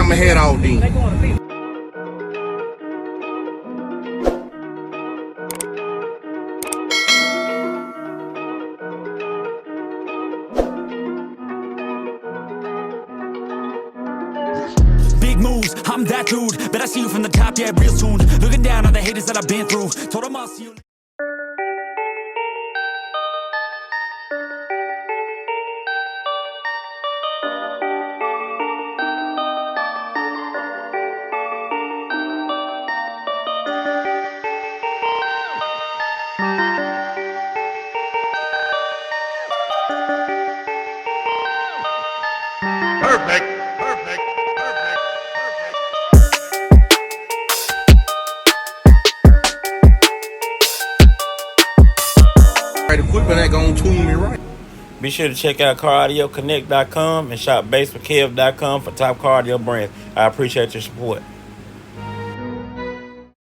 I'ma head out then. Big moves, I'm that dude. Bet I see you from the top, yeah, real soon. Looking down on the haters that I've been through. Told them I'll see you. Perfect. Right, equipment ain't gonna tune me right. Be sure to check out CarAudioConnect.com and shop BASSWITHKEV.com for top car audio brands. I appreciate your support.